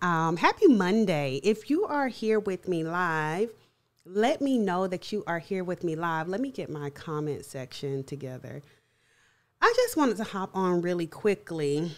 Happy Monday. If you are here with me live, let me know that you are here with me live. Let me get my comment section together. I just wanted to hop on really quickly.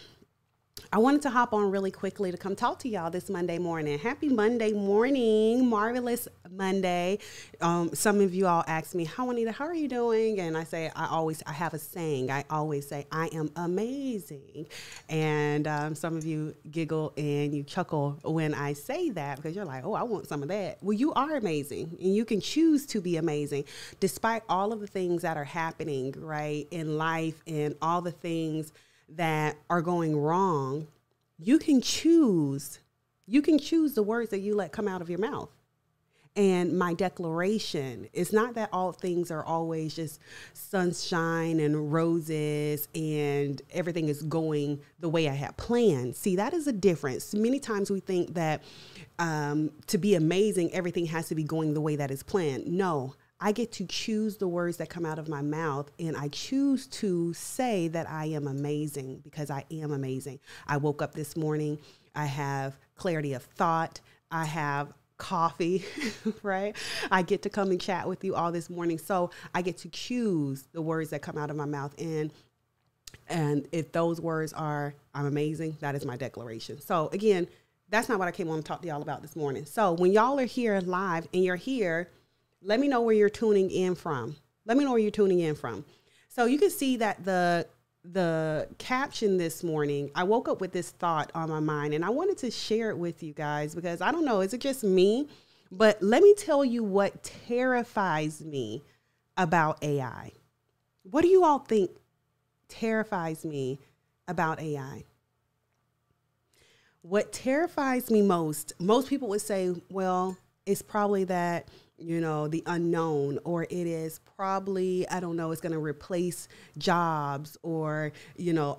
To come talk to y'all this Monday morning. Happy Monday morning. Marvelous Monday. Some of you all ask me, Juanita, how are you doing? And I say, I have a saying. I always say, I am amazing. And some of you giggle and you chuckle when I say that because you're like, oh, I want some of that. Well, you are amazing and you can choose to be amazing despite all of the things that are happening, right, in life and all the things that are going wrong. You can choose the words that you let come out of your mouth. And my declaration is not that all things are always just sunshine and roses and everything is going the way I had planned. See, that is a difference. Many times we think that to be amazing, everything has to be going the way that is planned. No. I get to choose the words that come out of my mouth, and I choose to say that I am amazing because I am amazing. I woke up this morning. I have clarity of thought. I have coffee, right? I get to come and chat with you all this morning. So I get to choose the words that come out of my mouth. And if those words are, I'm amazing, that is my declaration. So again, that's not what I came on to talk to y'all about this morning. So when y'all are here live and you're here, let me know where you're tuning in from. So you can see that the caption this morning, I woke up with this thought on my mind and I wanted to share it with you guys because I don't know, is it just me? But let me tell you what terrifies me about AI. What do you all think terrifies me about AI? What terrifies me most people would say, well, it's probably that, the unknown, or it is probably, I don't know, it's going to replace jobs or,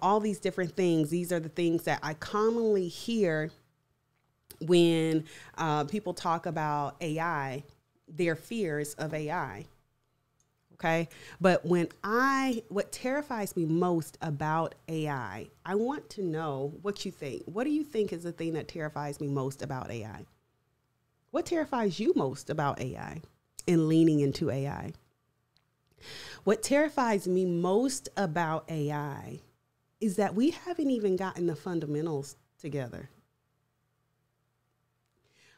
all these different things. These are the things that I commonly hear when people talk about AI, their fears of AI. Okay. But what terrifies me most about AI, I want to know what you think. What do you think is the thing that terrifies me most about AI? What terrifies you most about AI and leaning into AI? What terrifies me most about AI is that we haven't even gotten the fundamentals together.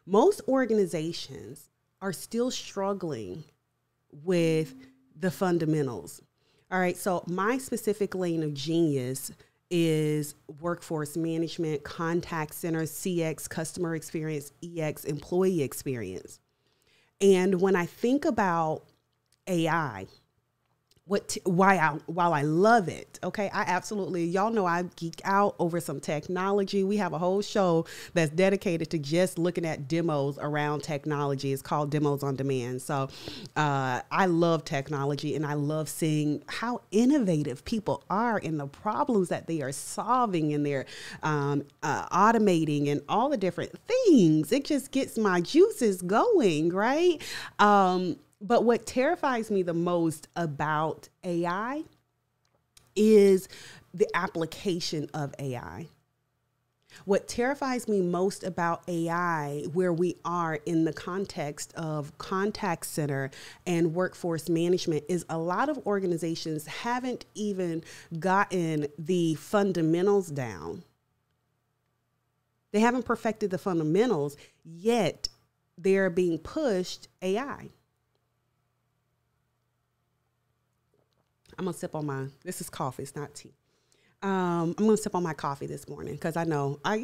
Most organizations are still struggling with the fundamentals. All right, so my specific lane of genius is workforce management, contact center, CX, customer experience, EX, employee experience. And when I think about AI, while I love it, okay, I absolutely, y'all know I geek out over some technology. We have a whole show that's dedicated to just looking at demos around technology. It's called Demos on Demand. So I love technology and I love seeing how innovative people are in the problems that they are solving and they're automating and all the different things. It just gets my juices going, right? But what terrifies me the most about AI is the application of AI. What terrifies me most about AI, where we are in the context of contact center and workforce management, is a lot of organizations haven't even gotten the fundamentals down. They haven't perfected the fundamentals, yet they're being pushed AI. I'm going to sip on this is coffee, it's not tea. I'm going to sip on my coffee this morning because I know, I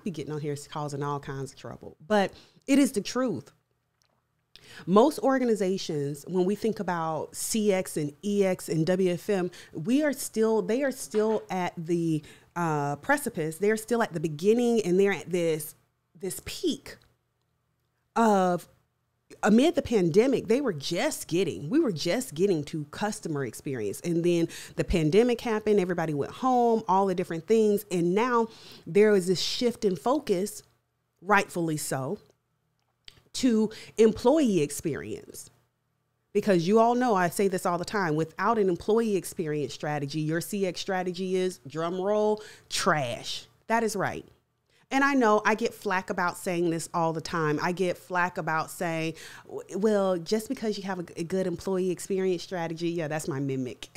be getting on here causing all kinds of trouble, but it is the truth. Most organizations, when we think about CX and EX and WFM, they are still at the precipice. They're still at the beginning and they're at this peak of, amid the pandemic, we were just getting to customer experience. And then the pandemic happened, everybody went home, all the different things. And now there is this shift in focus, rightfully so, to employee experience. Because you all know, I say this all the time, without an employee experience strategy, your CX strategy is, drum roll, trash. That is right. And I know I get flack about saying this all the time. I get flack about saying, well, just because you have a good employee experience strategy, yeah, that's my mimic.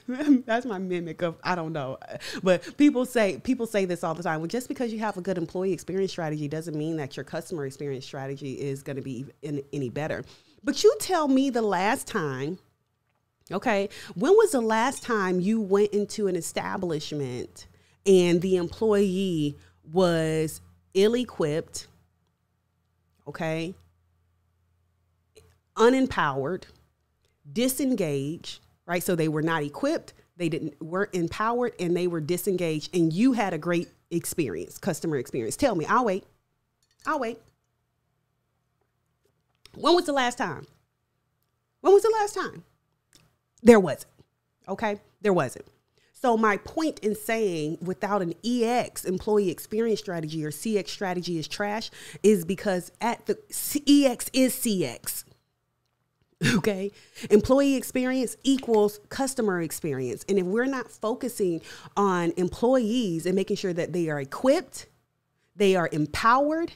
That's my mimic of, I don't know. But people say this all the time. Well, just because you have a good employee experience strategy doesn't mean that your customer experience strategy is going to be any better. But you tell me the last time, okay, when was the last time you went into an establishment and the employee was ill-equipped, okay, unempowered, disengaged, right? So they were not equipped, weren't empowered, and they were disengaged, and you had a great experience, customer experience. Tell me, I'll wait. When was the last time? There wasn't, okay? There wasn't. So my point in saying without an EX, employee experience strategy, or CX strategy is trash is because at the EX is CX. Okay. Employee experience equals customer experience. And if we're not focusing on employees and making sure that they are equipped, they are empowered,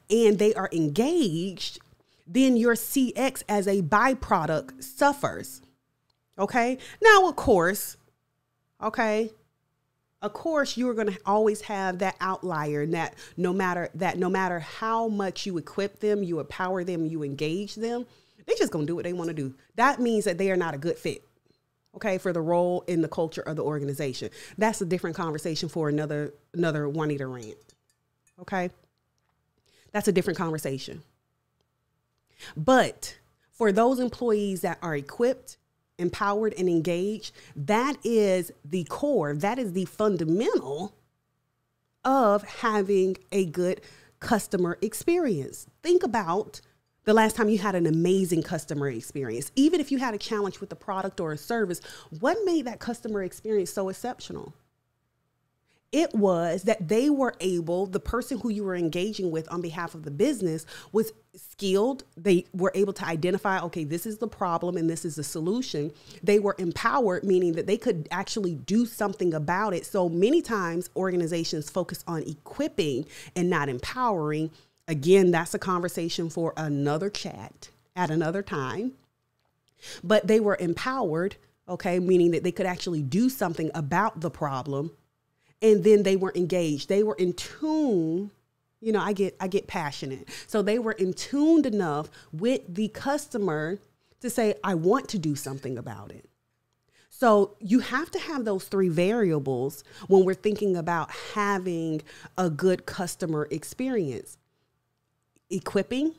and they are engaged, then your CX as a byproduct suffers. Okay. Now, of course, you're going to always have that outlier, and that no matter how much you equip them, you empower them, you engage them, they're just going to do what they want to do. That means that they are not a good fit, okay, for the role in the culture of the organization. That's a different conversation for another Juanita rant, okay? That's a different conversation. But for those employees that are equipped, empowered, and engaged, that is the core, that is the fundamental of having a good customer experience. Think about the last time you had an amazing customer experience. Even if you had a challenge with the product or a service, what made that customer experience so exceptional? It was that they were able, the person who you were engaging with on behalf of the business was skilled. They were able to identify, okay, this is the problem and this is the solution. They were empowered, meaning that they could actually do something about it. So many times organizations focus on equipping and not empowering. Again, that's a conversation for another chat at another time. But they were empowered, okay, meaning that they could actually do something about the problem. And then they were engaged. They were in tune. You know, I get passionate. So they were in tuned enough with the customer to say, I want to do something about it. So you have to have those three variables when we're thinking about having a good customer experience: equipping,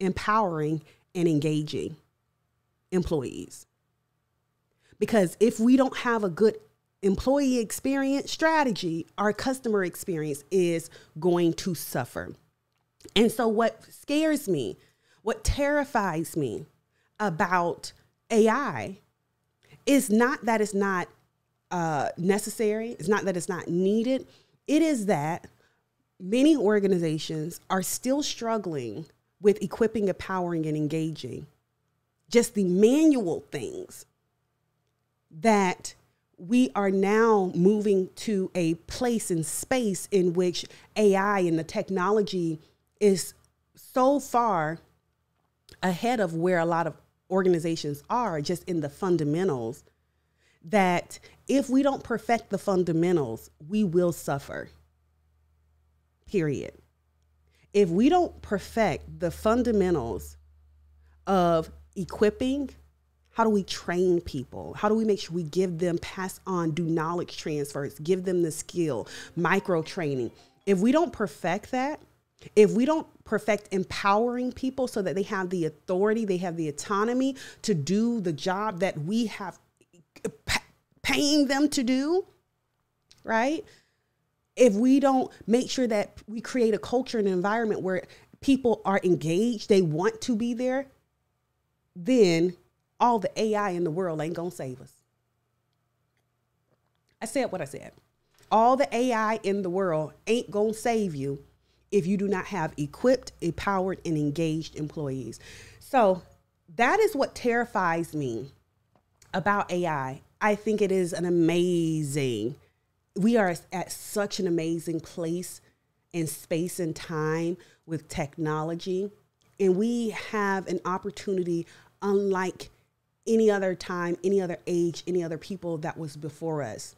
empowering, and engaging employees. Because if we don't have a good employee experience strategy, our customer experience is going to suffer. And so what scares me, what terrifies me about AI is not that it's not necessary. It's not that it's not needed. It is that many organizations are still struggling with equipping, empowering, and engaging. Just the manual things that we are now moving to a place and space in which AI and the technology is so far ahead of where a lot of organizations are, just in the fundamentals, that if we don't perfect the fundamentals, we will suffer. Period. If we don't perfect the fundamentals of equipping, how do we train people? How do we make sure we give them, pass on, do knowledge transfers, give them the skill, micro training? If we don't perfect that, if we don't perfect empowering people so that they have the authority, they have the autonomy to do the job that we have paying them to do, right? If we don't make sure that we create a culture and environment where people are engaged, they want to be there, then all the AI in the world ain't gonna save us. I said what I said. All the AI in the world ain't gonna save you if you do not have equipped, empowered, and engaged employees. So that is what terrifies me about AI. I think it is an amazing we are at such an amazing place in space and time with technology. And we have an opportunity unlike any other time, any other age, any other people that was before us.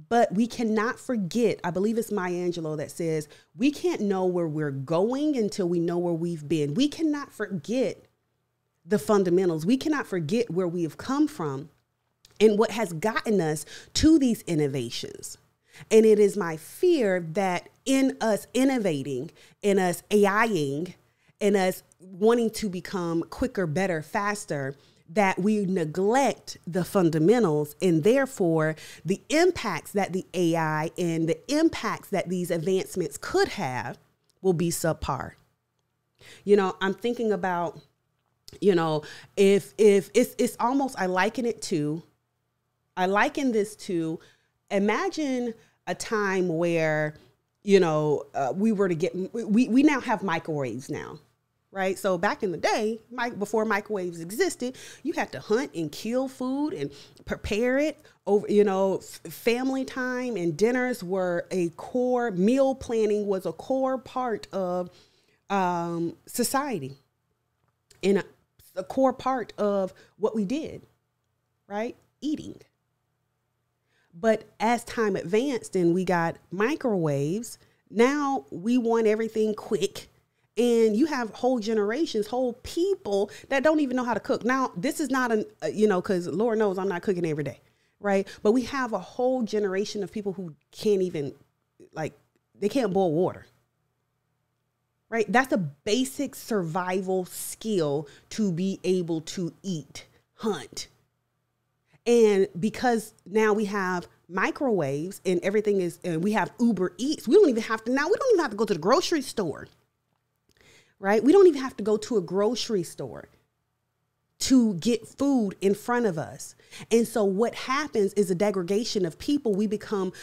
But we cannot forget, I believe it's Maya Angelou that says, we can't know where we're going until we know where we've been. We cannot forget the fundamentals. We cannot forget where we have come from and what has gotten us to these innovations. And it is my fear that in us innovating, in us AIing, in us wanting to become quicker, better, faster, that we neglect the fundamentals, and therefore the impacts that the AI and the impacts that these advancements could have will be subpar. You know, I'm thinking about, you know, if it's almost, I liken this to, imagine a time where, you know, we now have microwaves now. Right. So back in the day, before microwaves existed, you had to hunt and kill food and prepare it over, you know, family time and dinners were a core, meal planning was a core part of society and a core part of what we did. Right. Eating. But as time advanced and we got microwaves, now we want everything quick. And you have whole generations, whole people that don't even know how to cook. Now, this is not because Lord knows I'm not cooking every day, right? But we have a whole generation of people who can't even, they can't boil water, right? That's a basic survival skill to be able to eat, hunt. And because now we have microwaves and everything and we have Uber Eats, we don't even have to go to the grocery store. Right? We don't even have to go to a grocery store to get food in front of us. And so what happens is a degradation of people. We become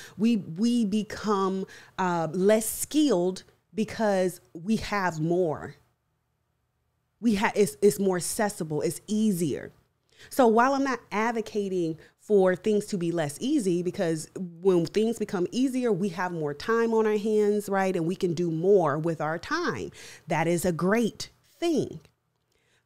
less skilled because we have more. It's more accessible. It's easier. So while I'm not advocating for things to be less easy, because when things become easier, we have more time on our hands, right? And we can do more with our time. That is a great thing.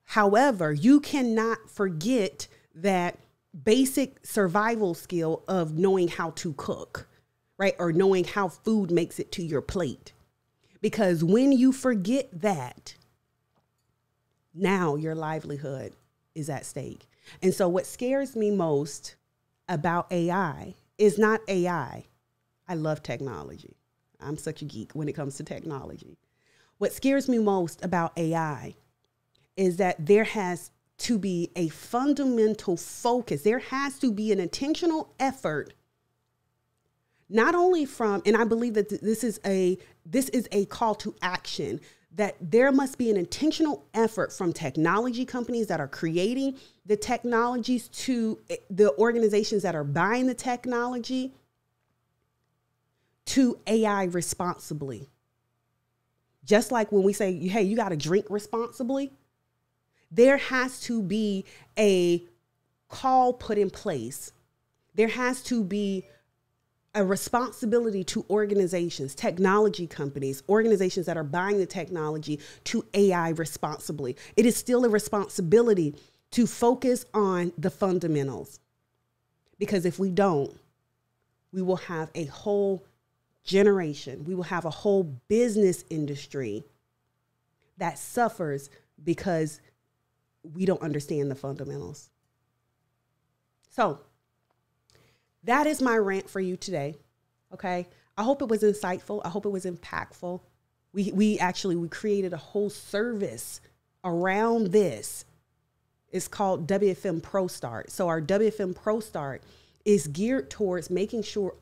However, you cannot forget that basic survival skill of knowing how to cook, right? Or knowing how food makes it to your plate. Because when you forget that, now your livelihood is at stake. And so what scares me most about AI is not AI. I love technology. I'm such a geek when it comes to technology. What scares me most about AI is that there has to be a fundamental focus. There has to be an intentional effort, not only from, and I believe that this is a call to action, that there must be an intentional effort from technology companies that are creating the technologies to the organizations that are buying the technology to AI responsibly. Just like when we say, hey, you got to drink responsibly, there has to be a call put in place. There has to be a responsibility to organizations, technology companies, organizations that are buying the technology to AI responsibly. It is still a responsibility to focus on the fundamentals. Because if we don't, we will have a whole generation, we will have a whole business industry that suffers because we don't understand the fundamentals. So, that is my rant for you today. Okay. I hope it was insightful. I hope it was impactful. We created a whole service around this. It's called WFM Pro Start. So our WFM Pro Start is geared towards making sure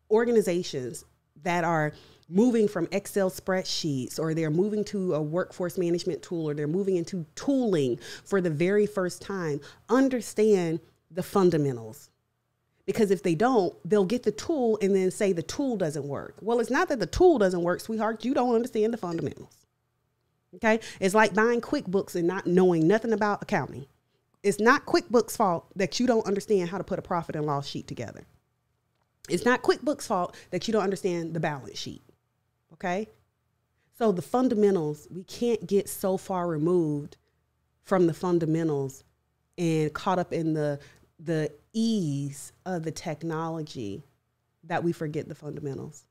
organizations that are moving from Excel spreadsheets, or they're moving to a workforce management tool, or they're moving into tooling for the very first time, understand the fundamentals. Because if they don't, they'll get the tool and then say the tool doesn't work. Well, it's not that the tool doesn't work, sweetheart. You don't understand the fundamentals. Okay. It's like buying QuickBooks and not knowing nothing about accounting. It's not QuickBooks' fault that you don't understand how to put a profit and loss sheet together. It's not QuickBooks' fault that you don't understand the balance sheet. Okay? So the fundamentals, we can't get so far removed from the fundamentals and caught up in the ease of the technology that we forget the fundamentals.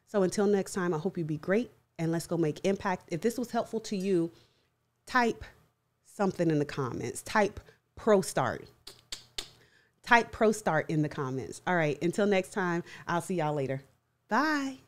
So until next time, I hope you be great, and let's go make impact. If this was helpful to you, type something in the comments. Type ProStart. Type ProStart in the comments. All right, until next time, I'll see y'all later. Bye.